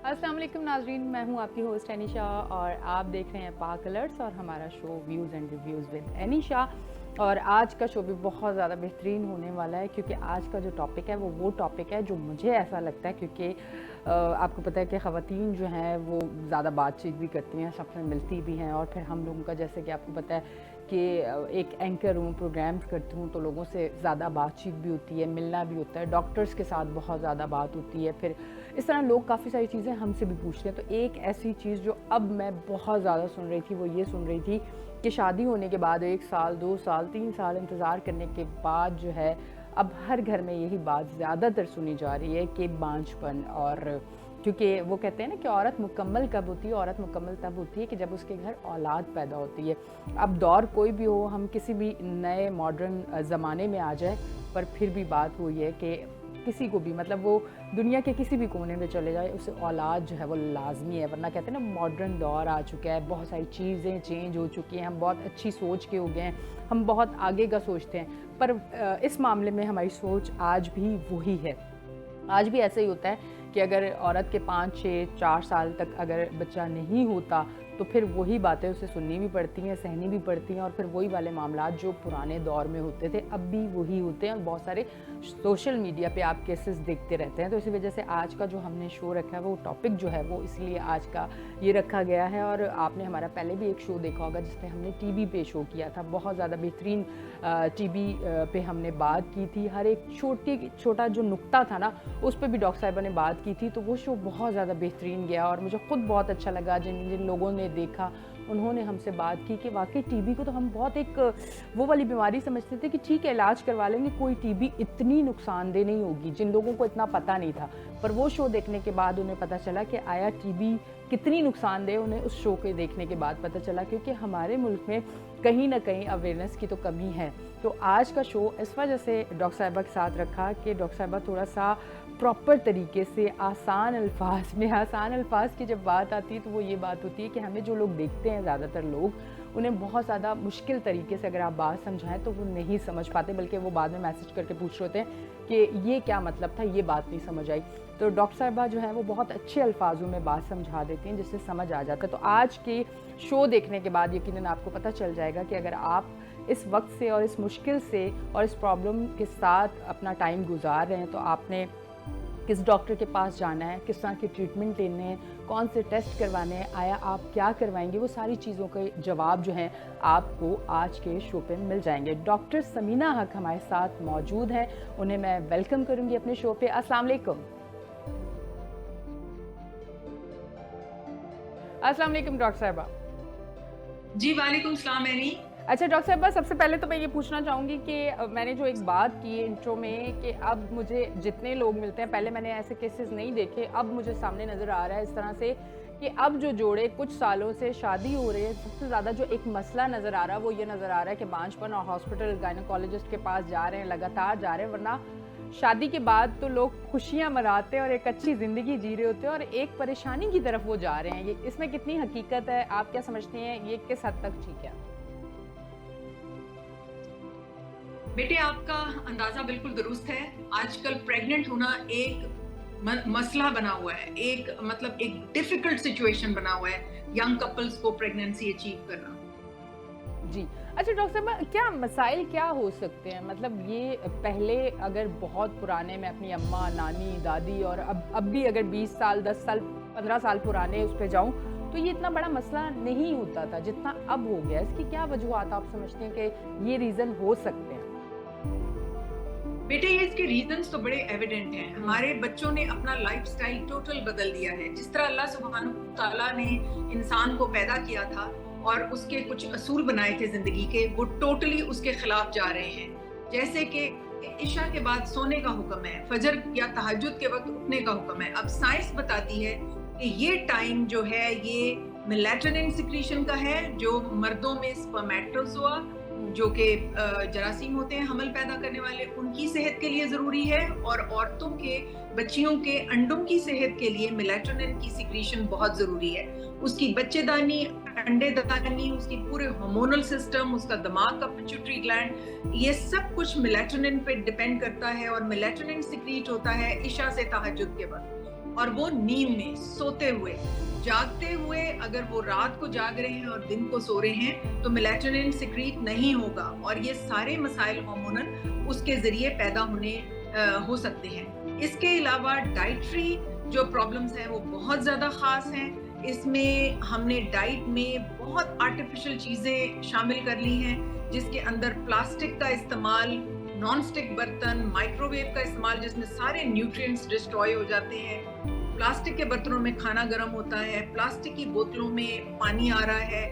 अस्सलाम वालेकुम नाज़रीन, मैं हूँ आपकी होस्ट एनिशा और आप देख रहे हैं पाक अलर्ट्स और हमारा show views and reviews with Anisha. और आज का शो भी बहुत ज़्यादा बेहतरीन होने वाला है क्योंकि आज का जो टॉपिक है वो टॉपिक है जो मुझे ऐसा लगता है क्योंकि आपको पता है कि ख़वातीन जो हैं वो ज़्यादा बातचीत भी करती हैं, सबसे मिलती भी हैं। और फिर हम लोगों का जैसे कि आपको पता है कि एक एंकर हूँ, प्रोग्राम्स करती हूँ, तो लोगों से ज़्यादा बातचीत भी होती है, मिलना भी होता है, डॉक्टर्स के साथ बहुत ज़्यादा बात होती है। फिर इस तरह लोग काफ़ी सारी चीज़ें हमसे भी पूछते हैं। तो एक ऐसी चीज़ जो अब मैं बहुत ज़्यादा सुन रही थी वो ये सुन रही थी कि शादी होने के बाद 1 साल 2 साल 3 साल इंतज़ार करने के बाद जो है अब हर घर में यही बात ज़्यादातर सुनी जा रही है कि बांझपन। और क्योंकि वो कहते हैं ना कि औरत मुकम्मल कब होती है, औरत मुकम्मल तब होती है कि जब उसके घर औलाद पैदा होती है। अब दौर कोई भी हो, हम किसी भी नए मॉडर्न ज़माने में आ जाए, पर फिर भी बात हुई है कि किसी को भी मतलब वो दुनिया के किसी भी कोने में चले जाए उसे औलाद जो है वो लाजमी है। वरना कहते हैं ना मॉडर्न दौर आ चुका है, बहुत सारी चीज़ें चेंज हो चुकी हैं, हम बहुत अच्छी सोच के हो गए हैं, हम बहुत आगे का सोचते हैं। पर इस मामले में हमारी सोच आज भी वही है। आज भी ऐसा ही होता है कि अगर औरत के 5 6 4 साल तक अगर बच्चा नहीं होता तो फिर वही बातें उसे सुननी भी पड़ती हैं, सहनी भी पड़ती हैं। और फिर वही वाले मामलात जो पुराने दौर में होते थे अब भी वही होते हैं और बहुत सारे सोशल मीडिया पे आप केसेस देखते रहते हैं। तो इसी वजह से आज का जो हमने शो रखा है वो टॉपिक जो है वो इसलिए आज का ये रखा गया है। और आपने हमारा पहले भी एक शो देखा होगा जिसमें हमने टीबी पे शो किया था, बहुत ज़्यादा बेहतरीन टीबी पे हमने बात की थी। हर एक छोटा जो नुक्ता था ना उस पर भी डॉक्टर साहिबा ने बात की थी, तो वो शो बहुत ज़्यादा बेहतरीन गया और मुझे ख़ुद बहुत अच्छा लगा। जिन जिन लोगों ने देखा उन्होंने हमसे बात की कि वाकई टीबी को तो हम बहुत एक वो वाली बीमारी समझते थे कि ठीक है इलाज करवा लेंगे, कोई टीबी इतनी नुकसानदेह नहीं होगी, जिन लोगों को इतना पता नहीं था। पर वो शो देखने के बाद उन्हें पता चला कि आया टीबी कितनी नुकसानदेह, उन्हें उस शो के देखने के बाद पता चला। क्योंकि हमारे मुल्क में कहीं ना कहीं अवेयरनेस की तो कमी है। तो आज का शो इस वजह से डॉक्टर साहिबा के साथ रखा कि डॉक्टर साहिबा थोड़ा सा प्रॉपर तरीके से आसान अल्फाज की जब बात आती है तो वो ये बात होती है कि हमें जो लोग देखते हैं ज़्यादातर लोग उन्हें बहुत ज़्यादा मुश्किल तरीके से अगर आप बात समझाएं तो वो नहीं समझ पाते, बल्कि वो बाद में मैसेज करके पूछ रहे होते हैं कि ये क्या मतलब था, ये बात नहीं समझ आई। तो डॉक्टर साहिबा जो है वो बहुत अच्छे अल्फाजों में बात समझा देती हैं जिससे समझ आ जाता है। तो आज के शो देखने के बाद यकीनन आपको पता चल जाएगा कि अगर आप इस वक्त से और इस मुश्किल से और इस प्रॉब्लम के साथ अपना टाइम गुजार रहे हैं तो आपने किस डॉक्टर के पास जाना है, किस तरह के ट्रीटमेंट लेने हैं, कौन से टेस्ट करवाने हैं, आया आप क्या करवाएंगे, वो सारी चीज़ों के जवाब जो हैं आपको आज के शो पे मिल जाएंगे। डॉक्टर समीना हक हमारे साथ मौजूद हैं, उन्हें मैं वेलकम करूंगी अपने शो पे। अस्सलाम वालेकुम। अस्सलाम वालेकुम डॉक्टर साहिबा। जी वालेकुम सलाम एनी। अच्छा डॉक्टर साहिबा, सबसे पहले तो मैं ये पूछना चाहूँगी कि मैंने जो एक बात की है इंट्रो में कि अब मुझे जितने लोग मिलते हैं, पहले मैंने ऐसे केसेस नहीं देखे, अब मुझे सामने नज़र आ रहा है इस तरह से कि अब जो जोड़े कुछ सालों से शादी हो रहे हैं, सबसे ज़्यादा जो एक मसला नज़र आ रहा है वो ये नज़र आ रहा है कि बांझपन और हॉस्पिटल गायनोकोलॉजिस्ट के पास जा रहे हैं, लगातार जा रहे हैं। वरना शादी के बाद तो लोग खुशियाँ मनाते हैं और एक अच्छी ज़िंदगी जी रहे होते हैं और एक परेशानी की तरफ वो जा रहे हैं। ये इसमें कितनी हकीकत है, आप क्या समझते हैं, ये किस हद तक ठीक है? बेटे आपका अंदाजा बिल्कुल दुरुस्त है। आजकल प्रेग्नेंट होना एक मसला बना हुआ है, एक मतलब एक डिफिकल्ट सिचुएशन बना हुआ है यंग कपल्स को प्रेगनेंसी अचीव करना। जी। अच्छा डॉक्टर साहब, क्या मसाइल क्या हो सकते हैं? मतलब ये पहले अगर बहुत पुराने में अपनी अम्मा, नानी, दादी और अब भी अगर 20 साल 10 साल 15 साल पुराने उस पे जाऊँ तो ये इतना बड़ा मसला नहीं होता था जितना अब हो गया। इसकी क्या वजूहत आप समझते हैं कि ये रीज़न हो सकते हैं? बेटे ये इसके रीजंस तो बड़े एविडेंट हैं। हमारे बच्चों ने अपना लाइफस्टाइल टोटल बदल दिया है। जिस तरह अल्लाह सुब्हानहू तआला ने इंसान को पैदा किया था और उसके कुछ असूल बनाए थे जिंदगी के, वो टोटली उसके खिलाफ जा रहे हैं। जैसे कि इशा के बाद सोने का हुक्म है, फजर या तहज्जुद के वक्त उठने का हुक्म है। अब साइंस बताती है कि ये टाइम जो है ये मेलाटोनिन सिक्रीशन का है, जो मर्दों में स्पर्मेटोजोआ जो कि जरासीम होते हैं हमल पैदा करने वाले, उनकी सेहत के लिए ज़रूरी है। और औरतों के बच्चियों के अंडों की सेहत के लिए मेलाटोनिन की सिक्रीशन बहुत ज़रूरी है। उसकी बच्चेदानी, अंडेदानी, उसकी पूरे हार्मोनल सिस्टम, उसका दिमाग का पिट्यूटरी ग्लैंड, ये सब कुछ मेलाटोनिन पे डिपेंड करता है। और मेलाटोनिन सिक्रीट होता है इशा से तहज्जुद के वक्त। और वो नींद में सोते हुए, जागते हुए अगर वो रात को जाग रहे हैं और दिन को सो रहे हैं तो मेलाटोनिन सिक्रीट नहीं होगा और ये सारे मसाइल हार्मोनल उसके जरिए पैदा होने हो सकते हैं। इसके अलावा डाइटरी जो प्रॉब्लम्स हैं वो बहुत ज़्यादा ख़ास हैं। इसमें हमने डाइट में बहुत आर्टिफिशियल चीज़ें शामिल कर ली हैं, जिसके अंदर प्लास्टिक का इस्तेमाल, नॉन स्टिक बर्तन, माइक्रोवेव का इस्तेमाल जिसमें सारे न्यूट्रिएंट्स डिस्ट्रॉय हो जाते हैं, प्लास्टिक के बर्तनों में खाना गर्म होता है, प्लास्टिक की बोतलों में पानी आ रहा है,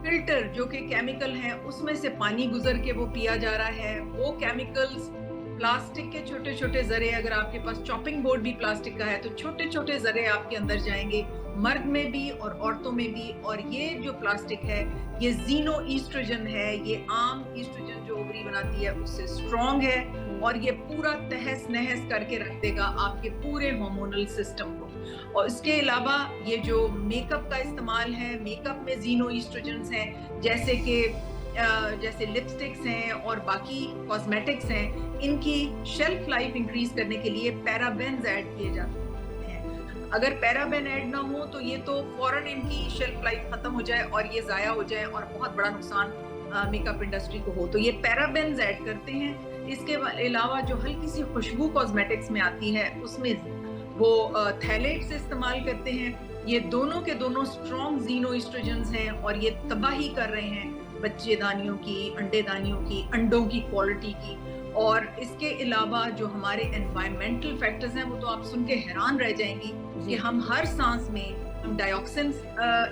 फिल्टर जो कि केमिकल हैं उसमें से पानी गुजर के वो पिया जा रहा है, वो केमिकल्स, प्लास्टिक के छोटे छोटे जरे, अगर आपके पास चॉपिंग बोर्ड भी प्लास्टिक का है तो छोटे छोटे जरे आपके अंदर जाएंगे, मर्द में भी और औरतों में भी। और ये जो प्लास्टिक है ये जीनो ईस्ट्रोजन है, ये आम ईस्ट्रोजन जो ओवरी बनाती है उससे स्ट्रॉन्ग है और ये पूरा तहस नहस करके रख देगा आपके पूरे हार्मोनल सिस्टम को। और इसके अलावा ये जो मेकअप का इस्तेमाल है, मेकअप में जीनो ईस्ट्रोजन्स हैं, जैसे लिपस्टिक्स हैं और बाकी कॉस्मेटिक्स हैं, इनकी शेल्फ लाइफ इंक्रीज करने के लिए पैराबेन्स ऐड किए जाते हैं। अगर पैराबेन ऐड ना हो तो ये तो फौरन इनकी शेल्फ लाइफ खत्म हो जाए और ये जाया हो जाए और बहुत बड़ा नुकसान मेकअप इंडस्ट्री को हो, तो ये पैराबेन्स ऐड करते हैं। इसके अलावा जो हल्की सी खुशबू कॉस्मेटिक्स में आती है उसमें वो थैलेट्स इस्तेमाल करते हैं। ये दोनों के दोनों स्ट्रॉन्ग जीनो ईस्ट्रोजन्स हैं और ये तबाही कर रहे हैं बच्चेदानियों की, अंडेदानियों की, अंडों की क्वालिटी की। और इसके अलावा जो हमारे एनवायरमेंटल फैक्टर्स हैं वो तो आप सुन के हैरान रह जाएंगी कि हम हर सांस में हम डाइऑक्सिन्स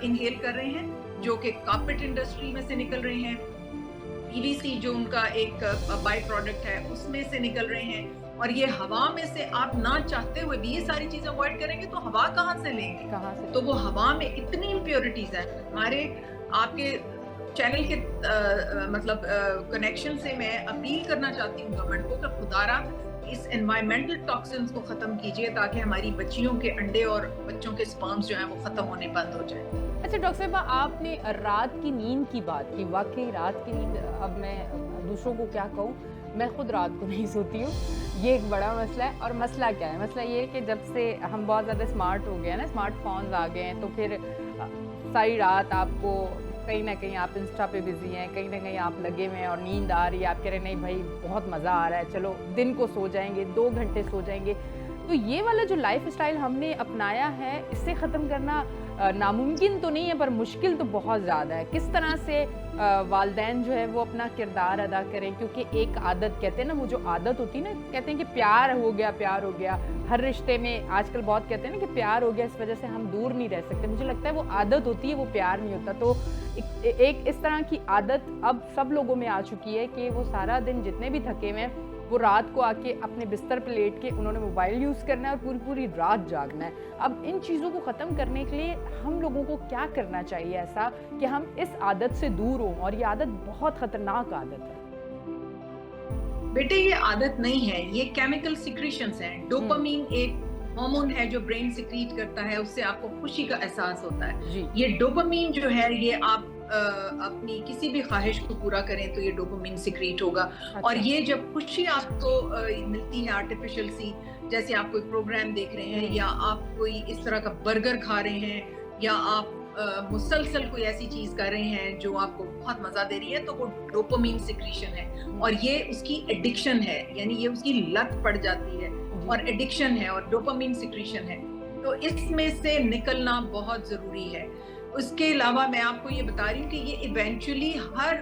इनहेल कर रहे हैं जो कि कार्पेट इंडस्ट्री में से निकल रहे हैं, पीवीसी जो उनका एक बाय प्रोडक्ट है उसमें से निकल रहे हैं, और ये हवा में से आप ना चाहते हुए भी ये सारी चीजें अवॉइड करेंगे तो हवा कहाँ से लेंगे? कहाँ से? तो वो हवा में इतनी इम्प्योरिटीज है। हमारे आपके चैनल के मतलब कनेक्शन से मैं अपील करना चाहती हूँ गवर्नमेंट को कि खुदारा इस एनवायरमेंटल टॉक्सिन्स को खत्म कीजिए ताकि हमारी बच्चियों के अंडे और बच्चों के स्पर्म्स जो हैं वो खत्म होने बंद हो जाए। अच्छा डॉक्टर साहब, आपने रात की नींद की बात की, वाकई रात की नींद, अब मैं दूसरों को क्या कहूँ, मैं खुद रात को नहीं सोती हूँ, ये एक बड़ा मसला है। और मसला क्या है? मसला ये है कि जब से हम बहुत ज़्यादा स्मार्ट हो गए हैं ना, स्मार्टफोन्स आ गए हैं, तो फिर सारी रात आपको कहीं ना कहीं आप इंस्टा पे बिजी हैं, कहीं ना कहीं आप लगे हुए हैं और नींद आ रही है, आप कह रहे हैं नहीं भाई बहुत मज़ा आ रहा है, चलो दिन को सो जाएंगे, 2 घंटे सो जाएंगे। तो ये वाला जो लाइफ स्टाइल हमने अपनाया है, इससे ख़त्म करना नामुमकिन तो नहीं है पर मुश्किल तो बहुत ज़्यादा है। किस तरह से वालिदैन जो है वो अपना किरदार अदा करें, क्योंकि एक आदत, कहते हैं ना, वो जो आदत होती है ना, कहते हैं कि प्यार हो गया, हर रिश्ते में आजकल बहुत कहते हैं ना कि प्यार हो गया, इस वजह से हम दूर नहीं रह सकते। मुझे लगता है वो आदत होती है, वो प्यार नहीं होता। तो एक इस तरह की आदत अब सब लोगों में आ चुकी है कि वो सारा दिन जितने भी थके हुए हैं वो रात को आके अपने बिस्तर पर लेट के उन्होंने मोबाइल यूज़ करना है और पूरी पूरी रात जागना है। अब इन चीज़ों को ख़त्म करने के लिए हम लोगों को क्या करना चाहिए ऐसा कि हम इस आदत से दूर हों? और ये आदत बहुत ख़तरनाक आदत है। बेटे ये आदत नहीं है, ये केमिकल सिक्रीशंस हैं। डोपामीन एक हार्मोन है जो ब्रेन सिक्रीट करता है, उससे आपको खुशी का एहसास होता है। ये डोपामीन जो है ये आप अपनी किसी भी ख्वाहिश को पूरा करें तो ये डोपामीन सिक्रीट होगा। अच्छा। और ये जब खुशी आपको मिलती है आर्टिफिशियल सी, जैसे आप कोई प्रोग्राम देख रहे हैं या आप कोई इस तरह का बर्गर खा रहे हैं या आप मुसलसल कोई ऐसी चीज कर रहे हैं जो आपको बहुत मजा दे रही है, तो वो डोपामीन सिक्रीशन है और ये उसकी एडिक्शन है, यानी ये उसकी लत पड़ जाती है और एडिक्शन है और डोपामीन सिक्रीशन है। तो इसमें से निकलना बहुत जरूरी है। उसके अलावा मैं आपको ये बता रही हूँ कि ये इवेंचुअली हर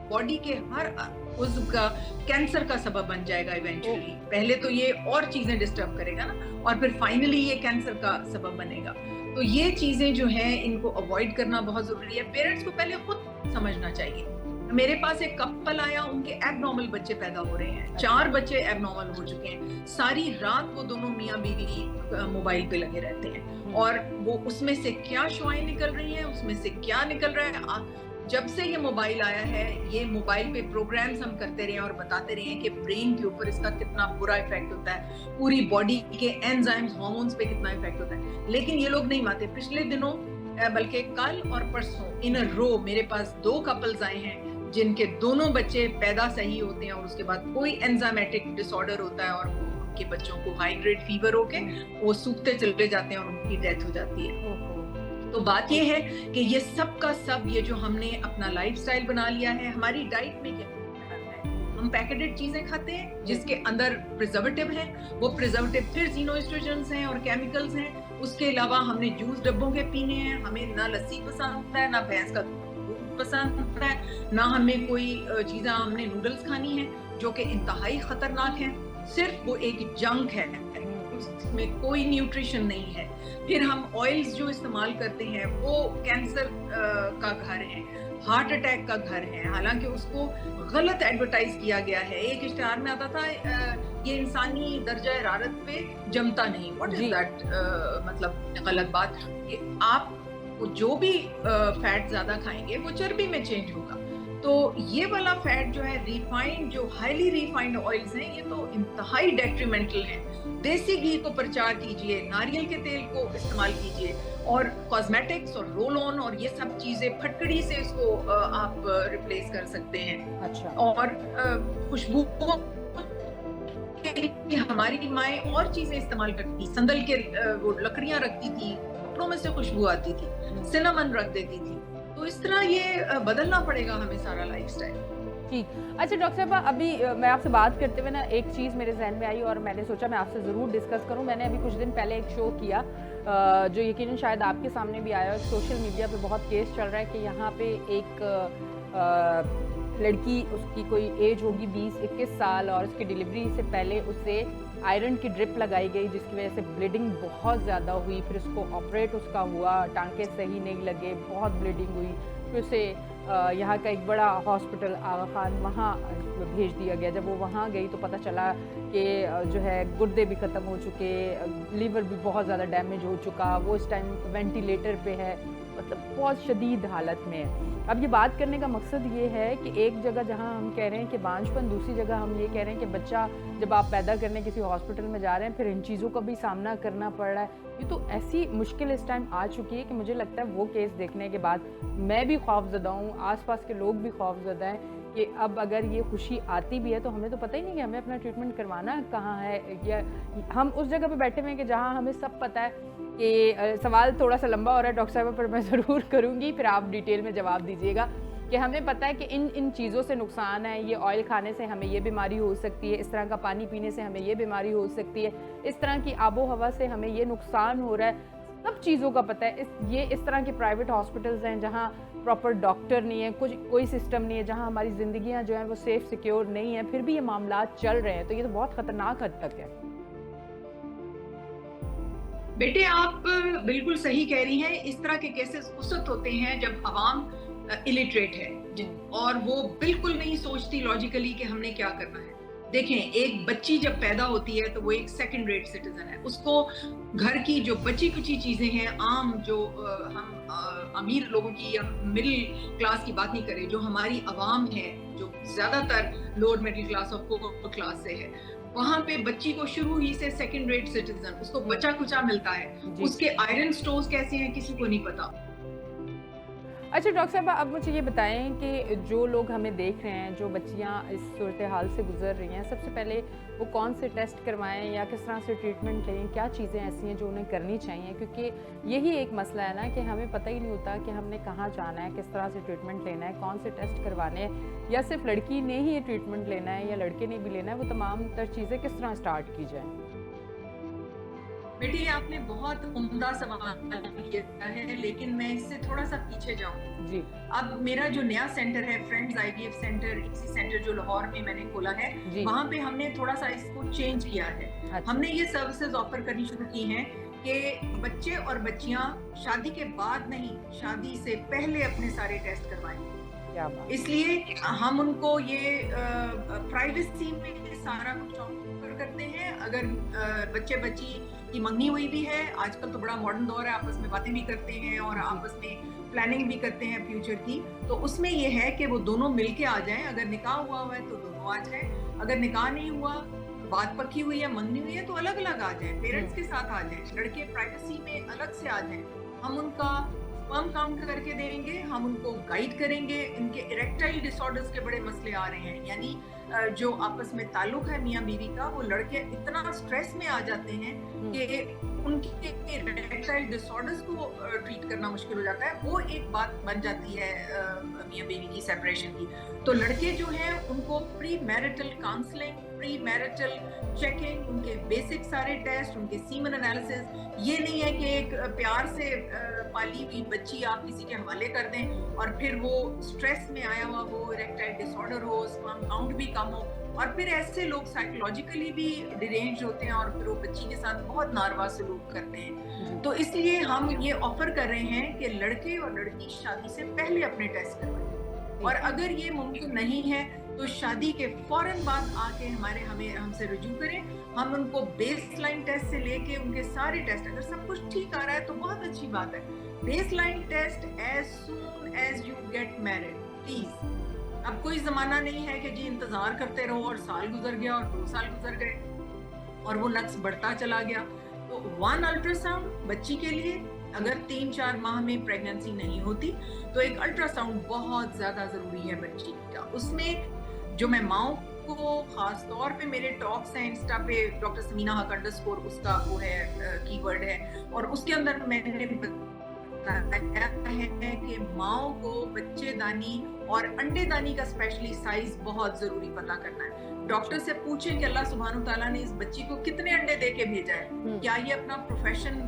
बॉडी के हर उज़्व का कैंसर का सबब बन जाएगा इवेंचुअली। पहले तो ये और चीजें डिस्टर्ब करेगा ना, और फिर फाइनली ये कैंसर का सबब बनेगा। तो ये चीजें जो हैं इनको अवॉइड करना बहुत जरूरी है। पेरेंट्स को पहले खुद समझना चाहिए। मेरे पास एक कपल आया, उनके एबनॉर्मल बच्चे पैदा हो रहे हैं, 4 बच्चे एबनॉर्मल हो चुके हैं। सारी रात वो दोनों मियाँ बीवी मोबाइल पे लगे रहते हैं और वो उसमें से क्या शुआएं निकल रही हैं, उसमें से क्या निकल रहा है। जब से ये मोबाइल आया है, ये मोबाइल पे प्रोग्राम्स हम करते रहे और बताते रहे कि ब्रेन के ऊपर इसका कितना बुरा इफेक्ट होता है, पूरी बॉडी के एंजाइम्स, हार्मोन्स पे कितना इफेक्ट होता है, लेकिन ये लोग नहीं मानते। पिछले दिनों बल्कि कल और परसों इन अ रो मेरे पास 2 कपल्स आए हैं जिनके दोनों बच्चे पैदा सही होते हैं और उसके बाद कोई एंजाइमेटिक डिसऑर्डर होता है और के बच्चों को हाई ग्रेड फीवर होके वो सूखते चले जाते हैं और उनकी डेथ हो जाती है। तो बात ये है कि ये सब का सब ये जो हमने अपना लाइफस्टाइल बना लिया है, हमारी डाइट में क्या है, हम पैकेटेड चीजें खाते हैं जिसके अंदर प्रिजर्वेटिव है, वो प्रिजर्वेटिव फिर जीनोएस्ट्रोजेंस हैं और केमिकल्स हैं। उसके अलावा हमने जूस डब्बों के पीने हैं, हमें ना लस्सी पसंद है, ना भैंस का दूध पसंद है, ना हमें कोई चीजें, हमने नूडल्स खानी है जो कि इंतहाई खतरनाक है, सिर्फ वो एक जंक है, उसमें कोई न्यूट्रिशन नहीं है। फिर हम ऑयल्स जो इस्तेमाल करते हैं वो कैंसर का घर है, हार्ट अटैक का घर है, हालांकि उसको गलत एडवर्टाइज किया गया है। एक इश्तिहार में आता था ये इंसानी दर्जा हरारत पे जमता नहीं। What is that? मतलब गलत बात कि आप जो भी फैट ज्यादा खाएंगे वो चर्बी में चेंज होगा। तो ये वाला फैट जो है रिफाइंड, जो हाईली रिफाइंड ऑयल्स हैं, ये तो इंतहाई डेट्रीमेंटल है। देसी घी को प्रचार कीजिए, नारियल के तेल को इस्तेमाल कीजिए, और कॉस्मेटिक्स और रोल ऑन और ये सब चीजें फटकड़ी से इसको आप रिप्लेस कर सकते हैं। अच्छा। और खुशबू हमारी माएँ और चीजें इस्तेमाल करती थी, संदल के वो लकड़ियां रखती थी, कपड़ों में से खुशबू आती थी, सिनेमन रख देती थी। तो इस तरह ये बदलना पड़ेगा हमें सारा लाइफस्टाइल। ठीक। अच्छा डॉक्टर साहबा, अभी मैं आपसे बात करते हुए ना एक चीज़ मेरे जहन में आई और मैंने सोचा मैं आपसे ज़रूर डिस्कस करूं। मैंने अभी कुछ दिन पहले एक शो किया जो यकीनन शायद आपके सामने भी आया, और सोशल मीडिया पे बहुत केस चल रहा है कि यहाँ पे एक लड़की, उसकी कोई एज होगी 20-21 साल, और उसकी डिलीवरी से पहले उसे आयरन की ड्रिप लगाई गई जिसकी वजह से ब्लीडिंग बहुत ज़्यादा हुई। फिर उसको ऑपरेट उसका हुआ, टांके सही नहीं लगे, बहुत ब्लीडिंग हुई। फिर उसे यहाँ का एक बड़ा हॉस्पिटल आगा खान, वहाँ भेज दिया गया। जब वो वहाँ गई तो पता चला कि जो है गुर्दे भी ख़त्म हो चुके, लीवर भी बहुत ज़्यादा डैमेज हो चुका, वो इस टाइम वेंटिलेटर पे है, मतलब बहुत शदीद हालत में है। अब ये बात करने का मकसद ये है कि एक जगह जहाँ हम कह रहे हैं कि बांझपन, दूसरी जगह हम ये कह रहे हैं कि बच्चा जब आप पैदा करने किसी हॉस्पिटल में जा रहे हैं फिर इन चीज़ों का भी सामना करना पड़ रहा है। ये तो ऐसी मुश्किल इस टाइम आ चुकी है कि मुझे लगता है वो केस देखने के बाद मैं भी खौफजदा हूँ, आसपास के लोग भी खौफजदा हैं कि अब अगर ये खुशी आती भी है तो हमें तो पता ही नहीं कि हमें अपना ट्रीटमेंट करवाना कहाँ है, या हम उस जगह पे बैठे हुए हैं कि जहाँ हमें सब पता है कि सवाल थोड़ा सा लंबा हो रहा है डॉक्टर साहब, पर मैं ज़रूर करूँगी, फिर आप डिटेल में जवाब दीजिएगा कि हमें पता है कि इन चीज़ों से नुकसान है, ये ऑयल खाने से हमें ये बीमारी हो सकती है, इस तरह का पानी पीने से हमें ये बीमारी हो सकती है, इस तरह की आबो हवा से हमें ये नुकसान हो रहा है, सब चीज़ों का पता है। इस तरह के प्राइवेट हॉस्पिटल्स हैं जहाँ प्रॉपर डॉक्टर नहीं है, कोई सिस्टम नहीं है, जहाँ हमारी ज़िंदगियाँ जो हैं वो सेफ सिक्योर नहीं है, फिर भी ये मामला चल रहे हैं, तो ये तो बहुत ख़तरनाक हद तक है। बेटे आप बिल्कुल सही कह रही हैं। इस तरह के केसेस उस वक्त होते हैं जब अवाम इलिटरेट है और वो बिल्कुल नहीं सोचती लॉजिकली कि हमने क्या करना है। देखें, एक बच्ची जब पैदा होती है तो वो एक सेकंड रेट सिटीजन है। उसको घर की जो बची कुची चीजें हैं, आम जो हम अमीर लोगों की या मिडिल क्लास की बात नहीं करें, जो हमारी अवाम है जो ज्यादातर लोअर मिडिल क्लास और पोअर क्लास से है, वहाँ पे बच्ची को शुरू ही से सेकंड रेट सिटीजन, उसको बचा कुचा मिलता है। उसके आयरन स्टोर्स कैसे हैं किसी को नहीं पता। अच्छा डॉक्टर साहब, अब मुझे ये बताएं कि जो लोग हमें देख रहे हैं, जो बच्चियां इस सूरत हाल से गुजर रही हैं, सबसे पहले वो कौन से टेस्ट करवाएं या किस तरह से ट्रीटमेंट लें, क्या चीज़ें ऐसी हैं जो उन्हें करनी चाहिए? क्योंकि यही एक मसला है ना कि हमें पता ही नहीं होता कि हमने कहाँ जाना है, किस तरह से ट्रीटमेंट लेना है, कौन से टेस्ट करवाने हैं, या सिर्फ लड़की ने ही ये ट्रीटमेंट लेना है या लड़के ने भी लेना है, वो तमाम तर चीज़ें किस तरह स्टार्ट की जाएँ? बेटी, आपने बहुत उम्दा सवाल किया है, लेकिन मैं इससे थोड़ा सा पीछे जाऊँ जी। अब मेरा जो नया सेंटर है, फ्रेंड्स IVF सेंटर, इसी सेंटर जो लाहौर में मैंने खोला है, वहाँ पे हमने थोड़ा सा इसको चेंज किया है। अच्छा। हमने ये सर्विसेज ऑफर करनी शुरू की हैं कि बच्चे और बच्चियाँ शादी के बाद नहीं, शादी से पहले अपने सारे टेस्ट करवाएं। इसलिए हम उनको ये प्राइवेसी में सारा कुछ ऑफर करते हैं। अगर बच्चे बच्ची की मंगनी हुई भी है, आजकल तो बड़ा मॉडर्न दौर है, आपस में बातें भी करते हैं और आपस में प्लानिंग भी करते हैं फ्यूचर की, तो उसमें ये है कि वो दोनों मिलके आ जाएं। अगर निकाह हुआ हुआ है तो दोनों आ जाएं, अगर निकाह नहीं हुआ, बात पक्की हुई है, मंगनी हुई है, तो अलग अलग आ जाएं, पेरेंट्स के साथ आ जाएं, लड़के प्राइवेसी में अलग से आ जाएं। हम उनका स्पर्म काउंट करके देंगे, हम उनको गाइड करेंगे। इनके इरेक्टाइल डिसऑर्डर्स के बड़े मसले आ रहे हैं, यानी जो आपस में ताल्लुक है मियाँ बीवी का, वो लड़के इतना स्ट्रेस में आ जाते हैं कि उनके इरेक्टाइल डिसऑर्डर्स को ट्रीट करना मुश्किल हो जाता है। वो एक बात बन जाती है मियाँ बीवी की सेपरेशन की। तो लड़के जो हैं उनको pre marital counselling, pre marital checking, उनके बेसिक सारे टेस्ट, उनके सीमन एनालिसिस, ये नहीं है कि एक प्यार से पाली हुई बच्ची आप किसी के हवाले कर दें और फिर वो स्ट्रेस में आया हुआ हो, इरेक्टाइल डिसऑर्डर हो, स्पर्म काउंट भी कम हो, और फिर ऐसे लोग साइकोलॉजिकली भी डिरेंज होते हैं और फिर वो बच्ची के साथ बहुत नारवा सलूक करते हैं। तो इसलिए हम ये ऑफर कर रहे हैं कि लड़के और लड़की शादी से पहले अपने टेस्ट करवाएं, और अगर ये मुमकिन नहीं है तो शादी के फौरन बाद आके हमसे रुजू करें। हम उनको बेसलाइन टेस्ट से लेके उनके सारे टेस्ट, अगर सब कुछ ठीक आ रहा है तो बहुत अच्छी बात है। Baseline test as soon as you get married please. अब कोई जमाना नहीं है कि जी इंतजार करते रहो और साल गुजर गया और 2 साल गुजर गए और वो नक्स बढ़ता चला गया। तो 1 अल्ट्रासाउंड बच्ची के लिए, अगर 3-4 माह में प्रेगनेंसी नहीं होती तो एक अल्ट्रासाउंड बहुत ज्यादा जरूरी है बच्ची का। उसमें जो मैं माओ को खास तौर पे मेरे टॉक्स हैं इंस्टा पे, डॉक्टर समीना हक अंडरस्कोर उसका वो है कीवर्ड है, और उसके अंदर मैंने बताया है कि माओ को बच्चेदानी और अंडेदानी का स्पेशली साइज बहुत जरूरी पता करना है। डॉक्टर से पूछें कि अल्लाह सुब्हानो ताला ने इस बच्ची को कितने अंडे दे के भेजा है, क्या ये अपना प्रोफेशन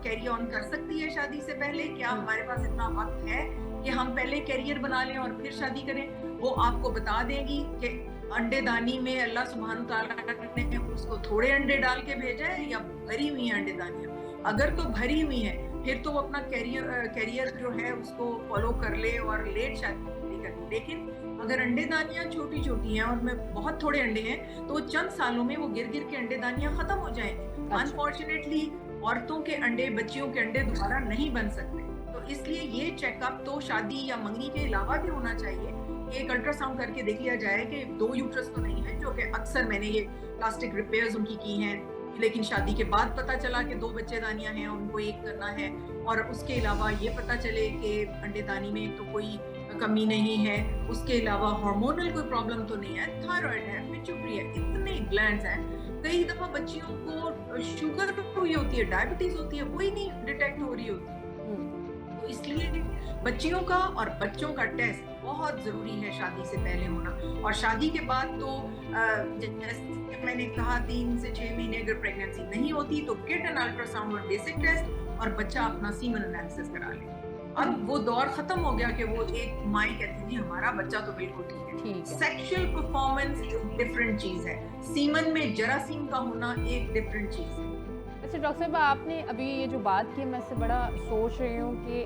कैरी ऑन कर सकती है शादी से पहले, क्या हमारे पास इतना वक्त है कि हम पहले कैरियर बना लें और फिर शादी करें। वो आपको बता देगी कि अंडेदानी में अल्लाह सुब्हानो ताला ने उसको थोड़े अंडे डाल के भेजा है या भरी हुई है अंडेदानियां। अगर तो भरी हुई है फिर तो वो अपना कैरियर जो है उसको फॉलो कर ले और लेट शादी कर ले। लेकिन अगर अंडेदानियां छोटी छोटी हैं और में बहुत थोड़े अंडे हैं तो चंद सालों में वो गिर गिर के अंडेदानियां खत्म हो जाएंगी। अनफॉर्चुनेटली औरतों के अंडे, बच्चियों के अंडे दोबारा नहीं बन सकते। तो इसलिए ये चेकअप तो शादी या मंगनी के अलावा भी होना चाहिए। एक अल्ट्रासाउंड करके देख लिया जाए कि 2 यूट्रस तो नहीं है, जो कि अक्सर मैंने ये प्लास्टिक रिपेयर्स उनकी की हैं, लेकिन शादी के बाद पता चला कि 2 बच्चेदानियां हैं और उनको एक करना है, और उसके अलावा ये पता चले कि अंडेदानी में तो कोई कमी नहीं है, उसके अलावा हार्मोनल कोई प्रॉब्लम तो नहीं है, थायराइड है, पिट्यूटरी है, इतने ग्लैंड्स हैं। कई दफा बच्चियों को शुगर हुई होती है, डायबिटीज होती है, वही नहीं डिटेक्ट हो रही होती। तो इसलिए बच्चियों का और बच्चों का टेस्ट बहुत जरूरी है शादी से पहले होना। और शादी के बाद तो जैसे मैंने कहा 3 से 6 महीने अगर प्रेगनेंसी नहीं होती तो गेट एन अल्ट्रासाउंड और बेसिक टेस्ट और बच्चा अपना सीमन एनालिसिस करा ले। अब वो दौर खत्म हो गया कि वो एक माई कहती थी हमारा बच्चा तो बिल्कुल ठीक है। सेक्सुअल परफॉर्मेंस डिफरेंट चीज है, सीमन में जरासीम का होना एक डिफरेंट चीज है। अच्छा डॉक्टर साहब, आपने अभी ये जो बात की मैं इससे बड़ा सोच रही हूँ कि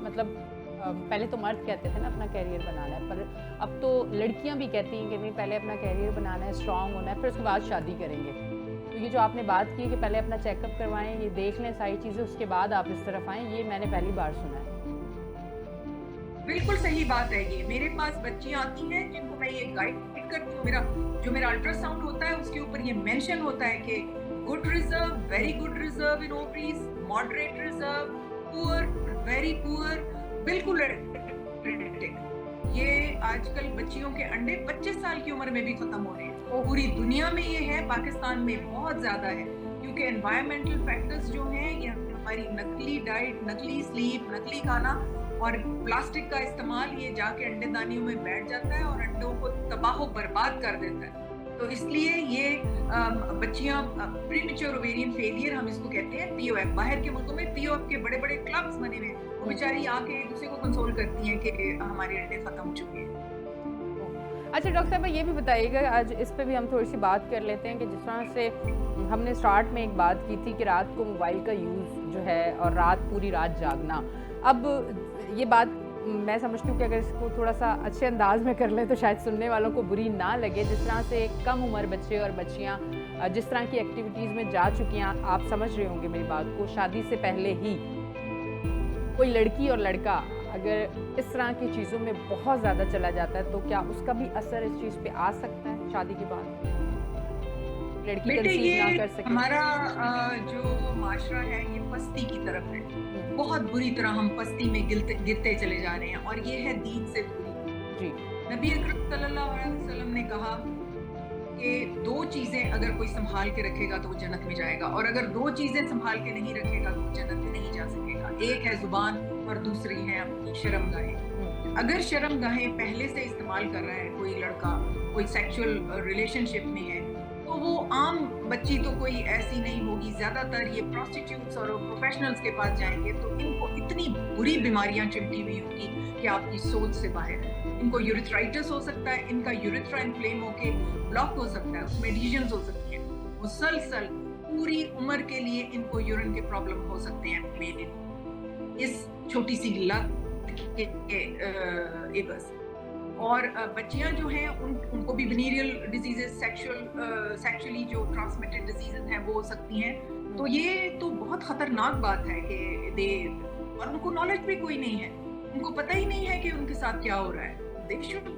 मतलब पहले तो मर्द कहते थे ना अपना कैरियर बनाना है, पर अब तो लड़कियां भी कहती हैं कि नहीं पहले अपना कैरियर बनाना है, स्ट्रांग होना है, फिर उसके बाद शादी करेंगे। तो ये जो आपने बात की कि पहले अपना चेकअप करवाएं, ये देख लें सारी चीज़ें, उसके बाद आप इस तरफ आएँ, ये मैंने पहली बार सुना है। बिल्कुल सही बात है ये। मेरे पास बच्चियां आती हैं जिनको मैं ये गाइड करती हूँ। जो मेरा अल्ट्रासाउंड होता है उसके ऊपर ये मेंशन होता है कि good reserve, very good reserve in ovaries, moderate reserve, poor, very poor, बिल्कुल क्रिटिक। ये आजकल बच्चियों के अंडे 25 साल की उम्र में भी खत्म हो रहे हैं। पूरी दुनिया में ये है, पाकिस्तान में बहुत ज्यादा है, क्योंकि एनवायरमेंटल फैक्टर्स जो हैं, ये हमारी नकली डाइट, नकली स्लीप, नकली खाना और प्लास्टिक का इस्तेमाल, ये जाके अंडेदानियों में बैठ जाता है और अंडों को तबाह बर्बाद कर देता है। तो इसलिए ये बच्चियां प्रीमेच्योर ओवेरियन फेलियर हम इसको कहते हैं, पीओएफ। बाहर के मुल्कों में पीओएफ के बड़े बड़े क्लब्स बने हुए हैं, वो बेचारी आके एक दूसरे को कंसोल करती हैं कि हमारे अंडे खत्म हो चुके हैं। अच्छा डॉक्टर साहब, ये भी बताइएगा, आज इस पे भी हम थोड़ी सी बात कर लेते हैं कि जिस तरह से हमने स्टार्ट में एक बात की थी कि रात को मोबाइल का यूज़ जो है और पूरी रात जागना, अब ये बात मैं समझती हूँ कि अगर इसको थोड़ा सा अच्छे अंदाज में कर लें तो शायद सुनने वालों को बुरी ना लगे। जिस तरह से कम उम्र बच्चे और बच्चियाँ जिस तरह की एक्टिविटीज़ में जा चुकी हैं, आप समझ रहे होंगे मेरी बात को, शादी से पहले ही कोई लड़की और लड़का अगर इस तरह की चीज़ों में बहुत ज़्यादा चला जाता है तो क्या उसका भी असर इस चीज़ पे आ सकता है शादी के बाद? लड़की कंसीव ना कर सके। हमारा जो माशरा है ये पस्ती की तरफ है। बहुत बुरी तरह हम पस्ती में गिरते चले जा रहे हैं, और ये है दीन से दूरी। नबी अकरम सल्लल्लाहु अलैहि वसल्लम ने कहा कि 2 चीजें अगर कोई संभाल के रखेगा तो वो जन्नत में जाएगा, और अगर 2 चीजें संभाल के नहीं रखेगा तो जन्नत में नहीं जा सकेगा। एक है जुबान और दूसरी है अपनी शर्मगाहें। अगर शर्मगाहें पहले से इस्तेमाल कर रहा है कोई लड़का, कोई सेक्सुअल रिलेशनशिप में है, तो वो आम बच्ची तो कोई ऐसी नहीं होगी, ज्यादातर ये प्रोस्टिट्यूट्स और प्रोफेशनल्स के पास जाएंगे तो इनको इतनी बुरी बीमारियां चिमटी हुई होगी कि आपकी सोच से बाहर है। इनको यूरिथ्राइटिस हो सकता है, इनका यूरिथ्रा इन्फ्लेम होके ब्लॉक हो सकता है, उसमें लीजन्स हो सकती है, मुसलसल पूरी उम्र के लिए इनको यूरिन के प्रॉब्लम हो सकते हैं इस छोटी सी लत के बस। और बच्चियां जो हैं उनको भी वेनेरियल डिजीजेस, सेक्सुअली जो ट्रांसमिटेड डिजीजेस हैं वो हो सकती हैं। तो ये तो बहुत खतरनाक बात है कि और उनको नॉलेज भी कोई नहीं है, उनको पता ही नहीं है कि उनके साथ क्या हो रहा है। They should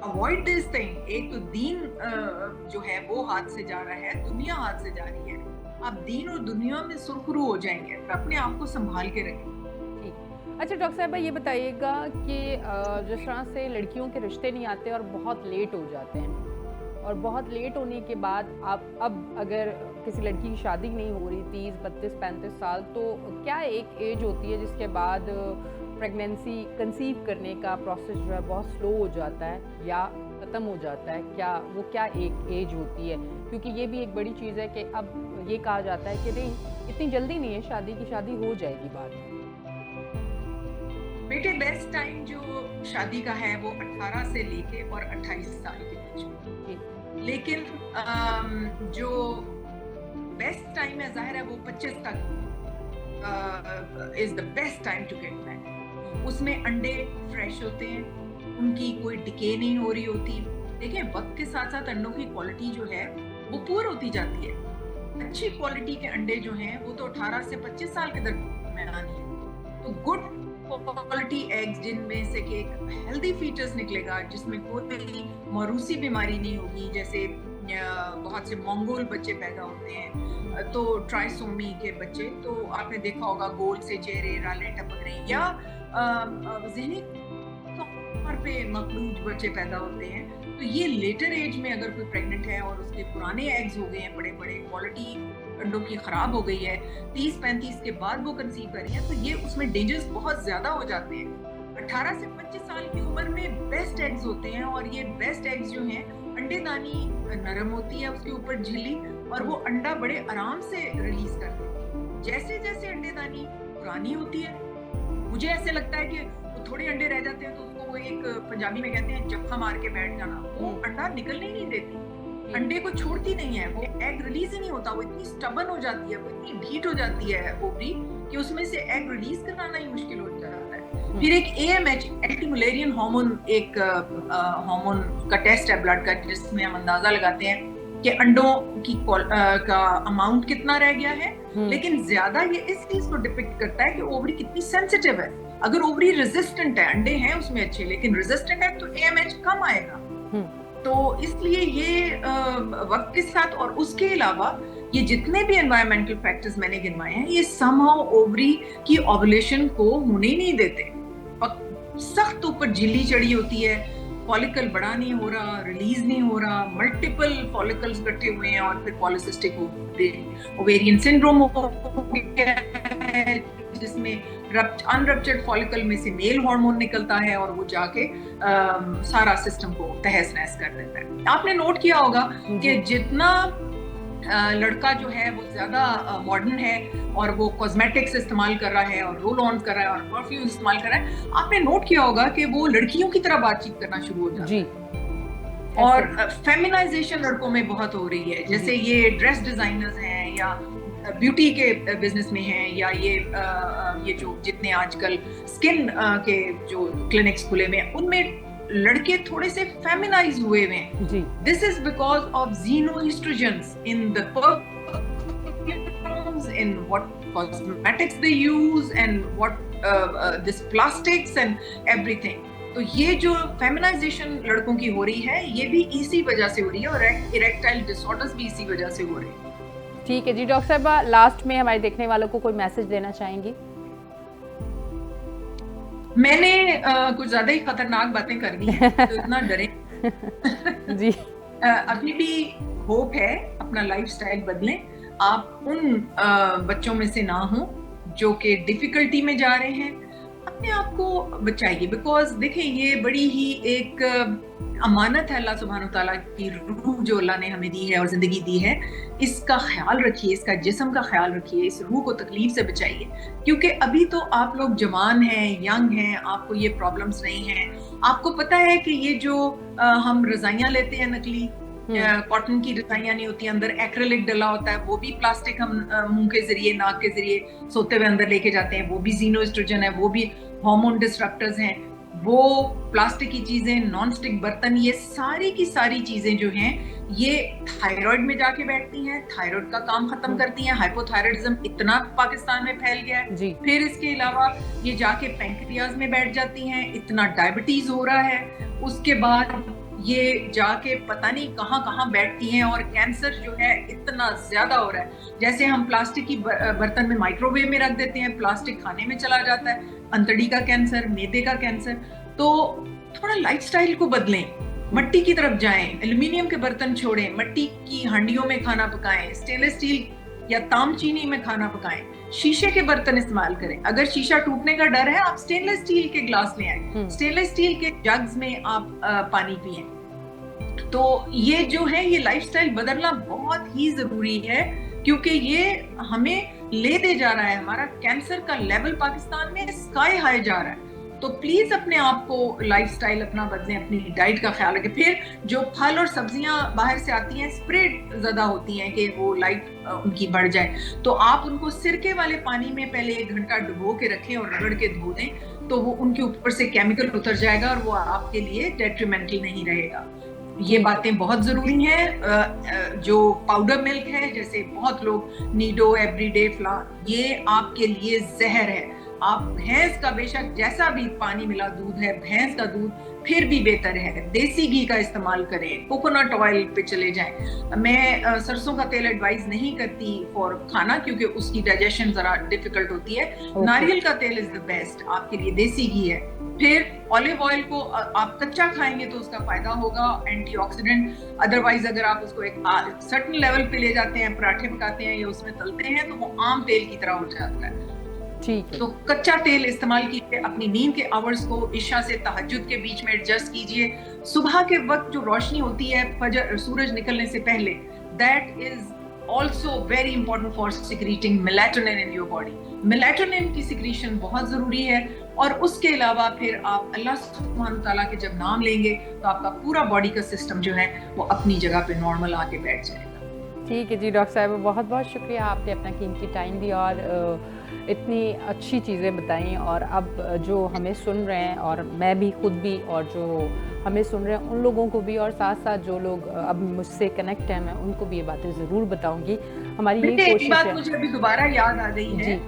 avoid this thing। एक तो दीन जो है वो हाथ से जा रहा है, दुनिया हाथ से जा रही है। आप दीन और दुनिया में सुरखरू हो जाएंगे, अपने आप को संभाल के रखें। अच्छा डॉक्टर साहबा, ये बताइएगा कि जिस तरह से लड़कियों के रिश्ते नहीं आते और बहुत लेट हो जाते हैं, और बहुत लेट होने के बाद आप अब अगर किसी लड़की की शादी नहीं हो रही 30, 32, 35 साल, तो क्या एक एज होती है जिसके बाद प्रेगनेंसी कंसीव करने का प्रोसेस जो है बहुत स्लो हो जाता है या ख़त्म हो जाता है? क्या एक एज होती है? क्योंकि ये भी एक बड़ी चीज़ है कि अब ये कहा जाता है कि नहीं, इतनी जल्दी नहीं है शादी की, शादी हो जाएगी बाद में। बेटे, बेस्ट टाइम जो शादी का है वो 18 से लेके और 28 साल के बीच में, लेकिन जो बेस्ट टाइम है जाहिर है वो 25 तक is the best time to get married. उसमें अंडे फ्रेश होते हैं, उनकी कोई डिके नहीं हो रही होती। देखिए, वक्त के साथ साथ अंडों की क्वालिटी जो है वो पुअर होती जाती है। अच्छी क्वालिटी के अंडे जो हैं वो तो 18 से 25 साल के दरमियान है। तो गुड क्वालिटी एग्स जिनमें से कि एक हेल्दी फीटस निकलेगा, जिसमें कोई मौरूसी बीमारी नहीं होगी, जैसे बहुत से मंगोल बच्चे पैदा होते हैं, तो ट्राइसोमी के बच्चे, तो आपने देखा होगा गोल से चेहरे, रालें टपक रही, या ज़हनी तौर पे मखलूज बच्चे पैदा होते हैं। तो ये लेटर एज में अगर कोई प्रेग्नेंट है और उसके पुराने एग्स हो गए हैं, बड़े बड़े, क्वालिटी अंडों की खराब हो गई है, 30-35 के बाद वो कंसीव कर रही है, तो ये उसमें डेंजर्स बहुत ज्यादा हो जाते हैं। 18 से 25 साल की उम्र में बेस्ट एग्स होते हैं, और ये बेस्ट एग्स जो हैं, अंडेदानी नरम होती है, उसके ऊपर झिल्ली, और वो अंडा बड़े आराम से रिलीज करते हैं। जैसे जैसे अंडेदानी पुरानी होती है, मुझे ऐसे लगता है कि वो थोड़े अंडे रह जाते हैं तो उसको वो एक पंजाबी में कहते हैं जफ्फा मार के बैठ जाना, वो अंडा निकलने ही नहीं देती, अंडे को छोड़ती नहीं है, वो एग रिलीज ही नहीं होता, वो इतनी स्टबन हो जाती है, वो इतनी ढीठ हो जाती है ओवरी कि उसमें से एग रिलीज कराना ही मुश्किल हो जाता है। फिर एक AMH, एंटी मुलेरियन हार्मोन, एक हार्मोन का टेस्ट है ब्लड का, जिसमें हम अंदाजा लगाते हैं कि अंडों की का अमाउंट कितना रह गया है, लेकिन ज्यादा ये इस चीज को डिपिक्ट करता है कि ओवरी कितनी सेंसिटिव है। अगर ओवरी रेजिस्टेंट है, अंडे हैं उसमें अच्छे लेकिन रेजिस्टेंट है, तो AMH कम आएगा। तो इसलिए ये वक्त के साथ, और उसके अलावा ये जितने भी एनवायरमेंटल फैक्टर्स मैंने गिनवाए हैं, ये समहाउ ओवरी की ओवुलेशन को होने नहीं देते। सख्त ऊपर झिल्ली चढ़ी होती है, फॉलिकल बड़ा नहीं हो रहा, रिलीज नहीं हो रहा, मल्टीपल फॉलिकल्स इकट्ठे हुए हैं, और फिर पॉलिसिस्टिक ओवेरियन सिंड्रोम हो गया है, जिसमें अनरप्चर्ड फॉलिकल में से मेल हार्मोन निकलता है और वो जाके सारा सिस्टम को तहस नहस कर देता है। आपने नोट किया होगा कि जितना लड़का जो है वो ज्यादा मॉडर्न है और वो कॉस्मेटिक्स इस्तेमाल कर रहा है और रोल ऑन कर रहा है और परफ्यूम इस्तेमाल कर रहा है, आपने नोट किया होगा कि वो लड़कियों की तरह बातचीत करना शुरू हो जाता है। और फेमिनाइजेशन लड़कों में बहुत हो रही है, जैसे ये ड्रेस डिजाइनर्स हैं या ब्यूटी के बिजनेस में हैं, या ये जो जितने आजकल स्किन के जो क्लिनिक्स खुले हुए हैं, उनमें लड़के थोड़े से फेमिनाइज हुए हैं। This is because of xenoestrogens in the perfumes, in what cosmetics they use, and what this plastics and everything. तो ये जो फेमिनाइजेशन लड़कों की हो रही है, ये भी इसी वजह से हो रही है, और इरेक्टाइल डिसऑर्डर्स भी इसी वजह से हो रहे हैं। ठीक है जी डॉक्टर साहब, लास्ट में हमारे देखने वालों को कोई मैसेज देना चाहेंगी? मैंने कुछ ज्यादा ही खतरनाक बातें कर दी हैं, तो इतना डरे जी। अभी भी होप है, अपना लाइफस्टाइल बदलें। आप उन बच्चों में से ना हो जो कि डिफिकल्टी में जा रहे हैं। अपने आप को बचाइए, बिकॉज देखें ये बड़ी ही एक अमानत है अल्लाह सुब्हानहू तआला की, रूह जो अल्लाह ने हमें दी है और जिंदगी दी है, इसका ख्याल रखिए, इसका जिस्म का ख्याल रखिए, इस रूह को तकलीफ से बचाइए। क्योंकि अभी तो आप लोग जवान हैं, यंग हैं, आपको ये प्रॉब्लम्स नहीं हैं। आपको पता है कि ये जो हम रजाइयां लेते हैं नकली, कॉटन की रजाइयां नहीं होती, अंदर एक्रेलिक डला होता है, वो भी प्लास्टिक हम मुंह के जरिए, नाक के जरिए सोते हुए अंदर लेके जाते हैं, वो भी जीनोएस्ट्रोजन है, वो भी हार्मोन डिसरप्टर्स हैं, वो प्लास्टिक की चीजें, नॉन स्टिक बर्तन, ये सारी की सारी चीजें जो हैं ये थायराइड में जाके बैठती हैं, थायराइड का काम खत्म करती हैं। हाइपोथायराइडिज्म इतना पाकिस्तान में फैल गया है। फिर इसके अलावा ये जाके पैंक्रियाज में बैठ जाती हैं, इतना डायबिटीज हो रहा है। उसके बाद ये जाके पता नहीं कहाँ कहाँ बैठती हैं, और कैंसर जो है इतना ज्यादा हो रहा है। जैसे हम प्लास्टिक की बर्तन में माइक्रोवेव में रख देते हैं, प्लास्टिक खाने में चला जाता है, अंतड़ी का कैंसर, मैदे का कैंसर। तो थोड़ा लाइफस्टाइल को बदलें, मट्टी की तरफ जाएं, एल्युमिनियम के बर्तन छोड़ें, मट्टी की हांडियों में खाना पकाएं, स्टेनलेस स्टील या तामचीनी में खाना पकाएं, शीशे के बर्तन इस्तेमाल करें। अगर शीशा टूटने का डर है, आप स्टेनलेस स्टील के ग्लास ले आए, स्टेनलेस स्टील के जग्स में आप पानी पिएं। तो ये जो है, ये लाइफस्टाइल बदलना बहुत ही जरूरी है, क्योंकि ये हमें ले दे जा रहा है। हमारा कैंसर का लेवल पाकिस्तान में स्काई हाई जा रहा है। तो प्लीज अपने आप को लाइफस्टाइल अपना बदलें, अपनी डाइट का ख्याल रखें। फिर जो फल और सब्जियां बाहर से आती हैं, स्प्रेड ज्यादा होती हैं कि वो लाइट उनकी बढ़ जाए, तो आप उनको सिरके वाले पानी में पहले 1 घंटा डुबो के रखें और रगड़ के धो दें, तो वो उनके ऊपर से केमिकल उतर जाएगा और वो आपके लिए डेट्रीमेंटल नहीं रहेगा। ये बातें बहुत जरूरी हैं। जो पाउडर मिल्क है, जैसे बहुत लोग नीडो, एवरीडे, फ्ला, ये आपके लिए जहर है। आप भैंस का बेशक जैसा भी पानी मिला दूध है, भैंस का दूध फिर भी बेहतर है। देसी घी का इस्तेमाल करें, कोकोनट ऑयल पे चले जाएं। मैं सरसों का तेल एडवाइज नहीं करती फॉर खाना, क्योंकि उसकी डाइजेशन जरा डिफिकल्ट होती है। नारियल का तेल इज द बेस्ट आपके लिए, देसी घी है। फिर ऑलिव ऑयल को आप कच्चा खाएंगे तो उसका फायदा होगा, एंटीऑक्सीडेंट। अदरवाइज अगर आप उसको एक सर्टेन लेवल पे ले जाते हैं, पराठे पकाते हैं या उसमें तलते हैं, तो वो आम तेल की तरह हो जाता है। ठीक है। तो कच्चा तेल इस्तेमाल कीजिए। अपनी नींद के आवर्स को इशा से तहज्जुद के बीच में एडजस्ट कीजिए। सुबह के वक्त जो रोशनी होती है फजर, सूरज निकलने से पहले, that is also very important for secreting melatonin in your body. Melatonin की secretion बहुत जरूरी है। और उसके अलावा फिर आप अल्लाह सुब्हानहू तआला के जब नाम लेंगे तो आपका पूरा बॉडी का सिस्टम जो है वो अपनी जगह पे नॉर्मल आके बैठ जाएगा। ठीक है जी डॉक्टर साहब, बहुत बहुत शुक्रिया, आपने अपना कीमती टाइम दिया और इतनी अच्छी चीज़ें बताई। और अब जो हमें सुन रहे हैं, और मैं भी खुद भी, और जो हमें सुन रहे हैं उन लोगों को भी, और साथ साथ जो लोग अब मुझसे कनेक्ट हैं, मैं उनको भी ये बातें ज़रूर बताऊंगी। हमारी यही कोशिश है। एक बात मुझे अभी दोबारा याद आ गई है।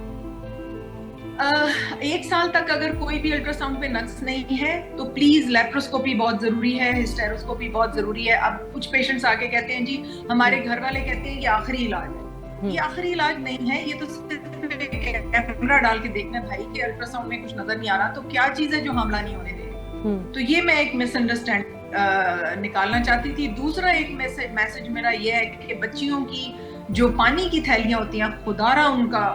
1 साल तक अगर कोई भी अल्ट्रासाउंड पे नक्स नहीं है तो प्लीज लेप्रोस्कोपी बहुत जरूरी है, हिस्टेरोस्कोपी बहुत जरूरी है। अब कुछ पेशेंट्स आके कहते हैं जी हमारे घर वाले कहते हैं ये आखिरी इलाज है। ये आखिरी इलाज नहीं है, ये तो कैमरा डाल के देखना भाई कि अल्ट्रासाउंड में कुछ नजर नहीं आ रहा तो क्या चीज है जो हमला नहीं होने दे। तो ये मैं एक मिसअंडरस्टैंड निकालना चाहती थी। दूसरा एक मैसेज मेरा ये है कि बच्चियों की जो पानी की थैलियां होती हैं, खुदारा उनका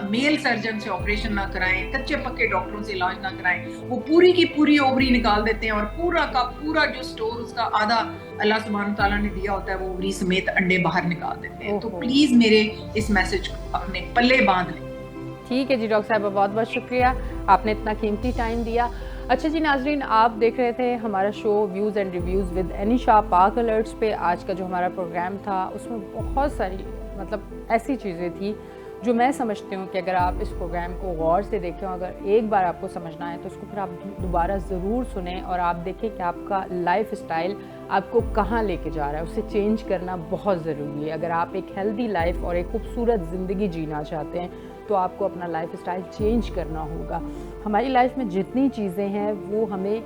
मेल सर्जन से ऑपरेशन ना कराएं, कच्चे पक्के डॉक्टरों से इलाज ना कराएं। वो पूरी की पूरी ओवरी निकाल देते हैं और पूरा का पूरा जो स्टोर उसका आधा अल्लाह सुब्हानहू तआला ने दिया होता है वो ओवरी समेत अंडे बाहर निकाल देते हैं। तो प्लीज मेरे इस मैसेज को अपने पल्ले बांध लें। ठीक है जी डॉक्टर साहब, बहुत बहुत शुक्रिया, आपने इतना कीमती टाइम दिया। अच्छा जी नाजरीन, आप देख रहे थे हमारा show views and reviews with Anisha Pak alerts पे। आज का जो हमारा प्रोग्राम था उसमें बहुत सारी ऐसी चीज़ें थी जो मैं समझती हूँ कि अगर आप इस प्रोग्राम को गौर से देखें, अगर एक बार आपको समझना है तो उसको फिर आप दोबारा ज़रूर सुनें और आप देखें कि आपका लाइफ स्टाइल आपको कहाँ लेके जा रहा है, उसे चेंज करना बहुत ज़रूरी है। अगर आप एक हेल्दी लाइफ और एक खूबसूरत ज़िंदगी जीना चाहते हैं तो आपको अपना लाइफ स्टाइल चेंज करना होगा। हमारी लाइफ में जितनी चीज़ें हैं वो हमें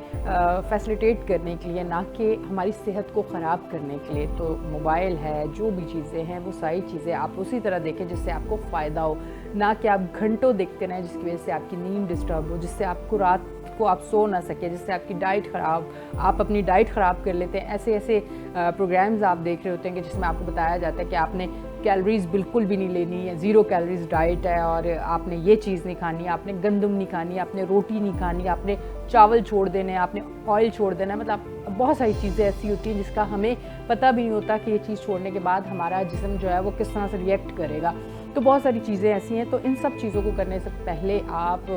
फैसिलिटेट करने के लिए, ना कि हमारी सेहत को ख़राब करने के लिए। तो मोबाइल है, जो भी चीज़ें हैं, वो सारी चीज़ें आप उसी तरह देखें जिससे आपको फ़ायदा हो, ना कि आप घंटों देखते रहें जिसकी वजह से आपकी नींद डिस्टर्ब हो, जिससे आपको रात को आप सो ना सके, जिससे आपकी डाइट ख़राब, आप अपनी डाइट ख़राब कर लेते हैं। ऐसे ऐसे प्रोग्राम्स आप देख रहे होते हैं कि जिसमें आपको बताया जाता है कि आपने कैलोरीज़ बिल्कुल भी नहीं लेनी है, 0 कैलोरीज़ डाइट है, और आपने ये चीज़ नहीं खानी, आपने गंदम नहीं खानी, आपने रोटी नहीं खानी, आपने चावल छोड़ देने हैं, आपने ऑयल छोड़ देना है। मतलब बहुत सारी चीज़ें ऐसी होती हैं जिसका हमें पता भी नहीं होता कि ये चीज़ छोड़ने के बाद हमारा जिस्म जो है वो किस तरह से रिएक्ट करेगा। तो बहुत सारी चीज़ें ऐसी हैं। तो इन सब चीज़ों को करने से पहले आप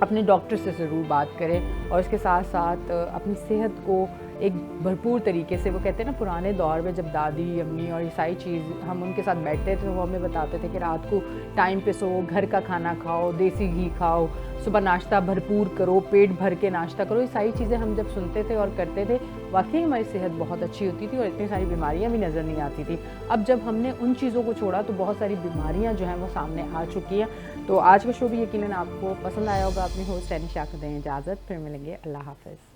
अपने डॉक्टर से ज़रूर बात करें, और इसके साथ साथ अपनी सेहत को एक भरपूर तरीके से, वो कहते हैं ना पुराने दौर में जब दादी अम्मी और ये सारी चीज़ हम उनके साथ बैठते थे तो वो हमें बताते थे कि रात को टाइम पे सो, घर का खाना खाओ, देसी घी खाओ, सुबह नाश्ता भरपूर करो, पेट भर के नाश्ता करो। ये सारी चीज़ें हम जब सुनते थे और करते थे, वाकई हमारी सेहत बहुत अच्छी होती थी और इतनी सारी बीमारियां भी नज़र नहीं आती थी। अब जब हमने उन चीज़ों को छोड़ा तो बहुत सारी बीमारियां जो हैं वो सामने आ चुकी हैं। तो आज का शो भी यकीनन आपको पसंद आया होगा। अपनी होस्ट एनिशा को दें इजाज़त, फिर मिलेंगे। अल्लाह हाफ़िज़।